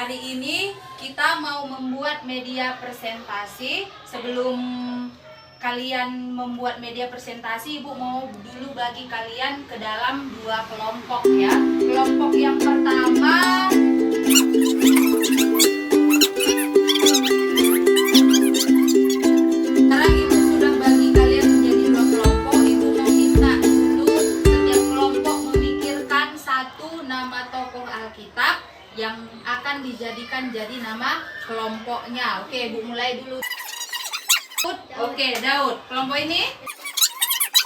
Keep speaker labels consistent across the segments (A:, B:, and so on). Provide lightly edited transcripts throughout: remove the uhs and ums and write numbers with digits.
A: Hari ini kita mau membuat media presentasi. Sebelum kalian membuat media presentasi, Ibu mau dulu bagi kalian ke dalam dua kelompok ya. Kelompok yang pertama, sekarang Ibu sudah bagi kalian menjadi dua kelompok. Ibu mau minta dulu setiap kelompok memikirkan satu nama tokoh Alkitab yang akan dijadikan jadi nama kelompoknya. Oke, Bu mulai dulu. Oke, Daud. Kelompok ini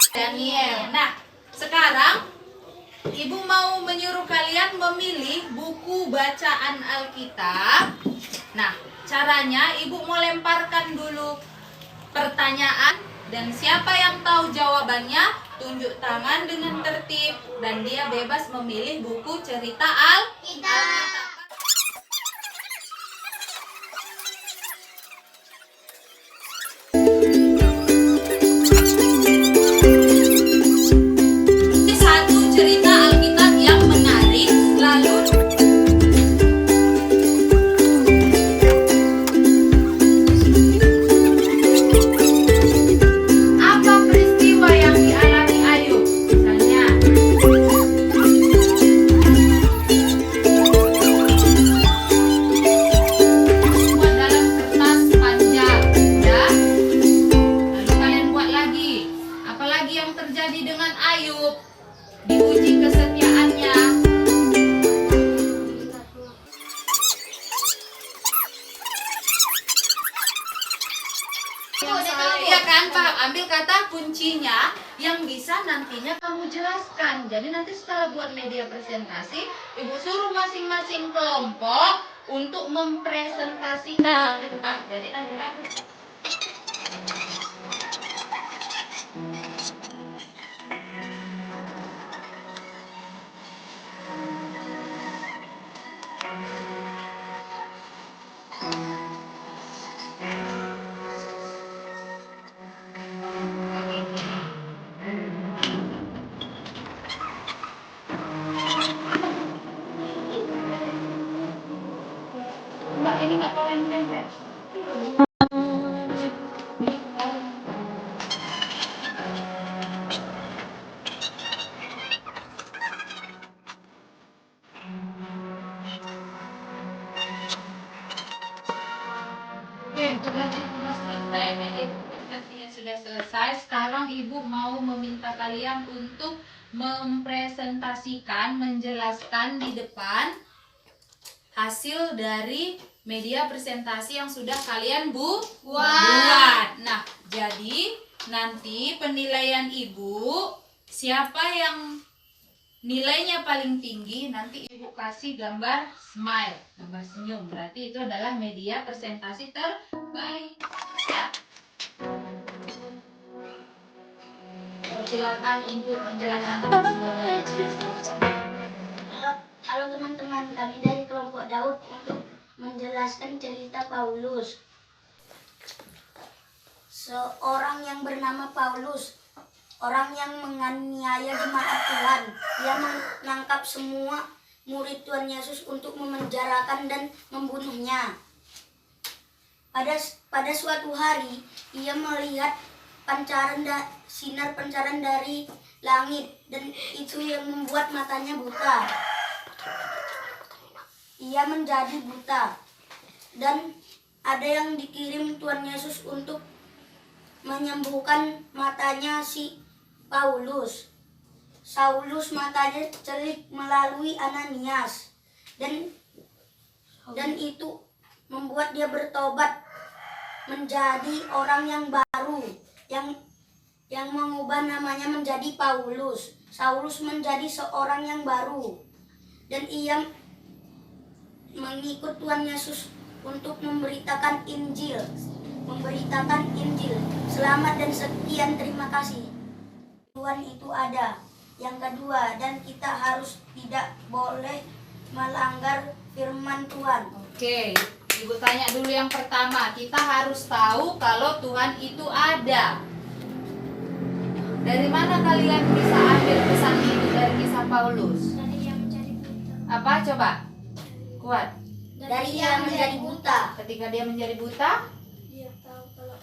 A: Daniel. Nah, sekarang Ibu mau menyuruh kalian memilih buku bacaan Alkitab. Nah, caranya Ibu mau lemparkan dulu pertanyaan, dan siapa yang tahu jawabannya tunjuk tangan dengan tertib, dan dia bebas memilih buku cerita Alkitab. Satu cerita Alkitab yang menarik, lalu apa peristiwa yang dialami Ayub? Misalnya buat dalam kertas panjang, ya. Lalu kalian buat lagi. Apalagi yang terjadi dengan Ayub? Diuji kesetiaannya. Iya kan, Pak? Ambil kata kuncinya yang bisa nantinya kamu jelaskan. Jadi nanti setelah buat media presentasi, Ibu suruh masing-masing kelompok untuk mempresentasikan. Jadi nanti Mbak, ini nggak kalian tempel. Sudah selesai. Sekarang Ibu mau meminta kalian untuk mempresentasikan, menjelaskan di depan hasil dari media presentasi yang sudah kalian buat. Nah, jadi nanti penilaian Ibu, siapa yang nilainya paling tinggi, nanti Ibu kasih gambar smile, gambar senyum. Berarti itu adalah media presentasi terbaik. Ya. Silakan untuk menjelaskan.
B: Halo teman-teman, kami dari kelompok Daud untuk menjelaskan cerita Paulus. Seorang yang bernama Paulus, orang yang menganiaya jemaat Tuhan. Dia menangkap semua murid Tuhan Yesus untuk memenjarakan dan membunuhnya. Pada suatu hari, ia melihat sinar pancaran dari langit, dan itu yang membuat matanya buta. Ia menjadi buta, dan ada yang dikirim Tuhan Yesus untuk menyembuhkan matanya si Paulus. Saulus matanya celik melalui Ananias, dan itu membuat dia bertobat menjadi orang yang baru, yang mengubah namanya menjadi Paulus. Saulus menjadi seorang yang baru, dan ia mengikut Tuhan Yesus untuk memberitakan Injil. Selamat dan sekian, terima kasih. Tuhan itu ada. Yang kedua, dan kita harus tidak boleh melanggar firman Tuhan.
A: Oke, Ibu tanya dulu yang pertama. Kita harus tahu kalau Tuhan itu ada. Dari mana kalian bisa ambil pesan itu dari kisah Paulus?
B: Dari yang mencari berita.
A: Apa coba? Kuat.
B: dari ia menjadi buta.
A: Ketika dia menjadi buta,
C: Dia tahu kalau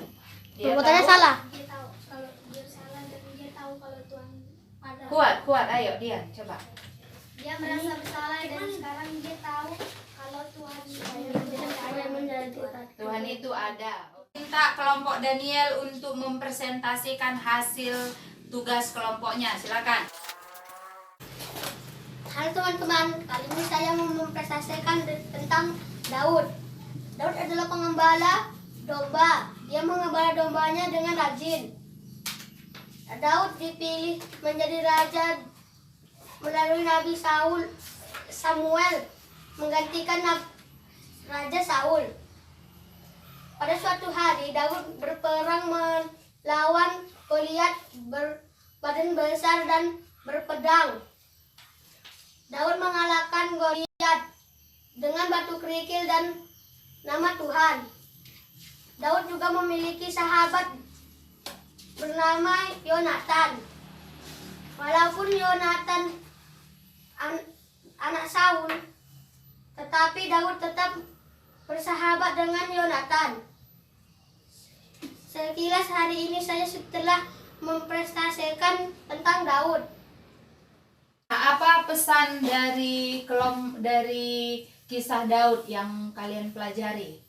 A: dia
D: Perbuatannya
A: tahu.
D: salah.
C: dia tahu kalau dia salah dan dia tahu kalau Tuhan ada.
A: Kuat, ayo Dian, coba.
C: Dia merasa bersalah dan sekarang dia tahu kalau Tuhan
B: menjadi buta.
A: Tuhan itu ada. Minta kelompok Daniel untuk mempresentasikan hasil tugas kelompoknya. Silakan.
D: Halo teman-teman, kali ini saya mau mempresentasikan tentang Daud. Daud adalah pengembala domba. Dia mengembala dombanya dengan rajin. Daud dipilih menjadi raja melalui Nabi Samuel menggantikan Raja Saul. Pada suatu hari Daud berperang melawan Goliat berbadan besar dan berpedang. Daud mengalahkan Goliat dengan batu kerikil dan nama Tuhan. Daud juga memiliki sahabat bernama Yonatan. Walaupun Yonatan anak Saul, tetapi Daud tetap bersahabat dengan Yonatan. Sekilas hari ini saya telah mempresentasikan tentang Daud.
A: Apa pesan dari kisah Daud yang kalian pelajari?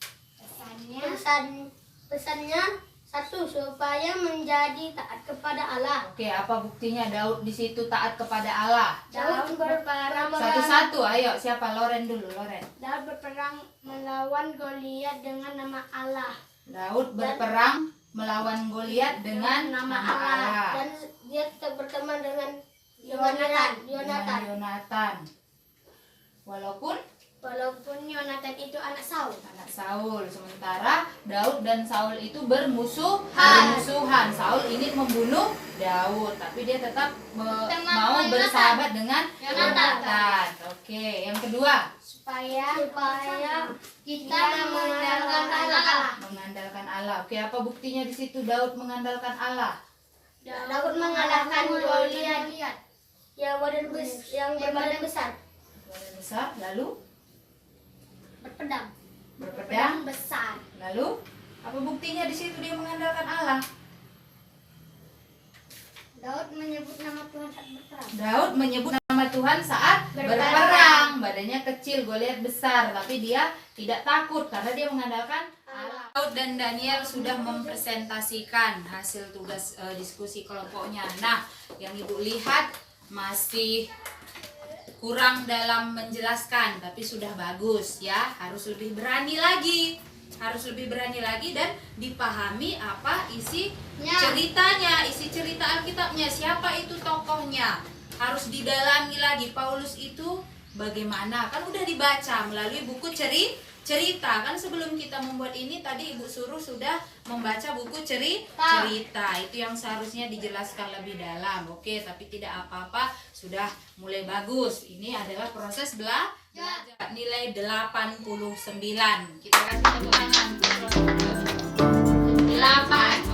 D: Pesannya satu, supaya menjadi taat kepada Allah.
A: Oke, apa buktinya Daud di situ taat kepada Allah?
D: Daud berperang
A: Satu-satu, ayo. Siapa? Loren dulu, Loren.
C: Daud berperang melawan Goliat dengan nama Allah.
A: Daud berperang melawan Goliat dengan nama Allah.
D: dan dia tetap berteman dengan
A: Dengan
D: Yonatan.
A: Walaupun
C: Yonatan itu anak Saul.
A: anak Saul, sementara Daud dan Saul itu bermusuhan. Saul ingin membunuh Daud, tapi dia tetap mau bersahabat dengan Yonatan. Oke, yang kedua,
C: Supaya
D: kita mengandalkan Allah.
A: mengandalkan Allah. Oke, apa buktinya di situ Daud mengandalkan Allah?
D: Daud mengalahkan Goliat yang berbadan besar.
A: Badan besar, lalu
D: Berpedang.
A: berpedang,
C: besar.
A: lalu apa buktinya di situ dia mengandalkan Allah?
C: Daud menyebut nama Tuhan saat berperang.
A: Daud menyebut nama Tuhan saat berperang. Badannya kecil, Goliat besar, tapi dia tidak takut karena dia mengandalkan Allah. Daud dan Daniel sudah mempresentasikan hasil tugas diskusi kelompoknya. Nah, yang Ibu lihat masih kurang dalam menjelaskan, tapi sudah bagus ya. Harus lebih berani lagi. Harus lebih berani lagi dan dipahami apa isi ceritanya, isi cerita Alkitabnya, siapa itu tokohnya. Harus didalami lagi Paulus itu bagaimana, kan udah dibaca melalui buku cerita. Kan sebelum kita membuat ini tadi Ibu suruh sudah membaca buku cerita. Itu yang seharusnya dijelaskan lebih dalam. Oke, tapi tidak apa-apa, sudah mulai bagus. Ini adalah proses belajar. Nilai 89. Kita kasih tepuk tangan. 8.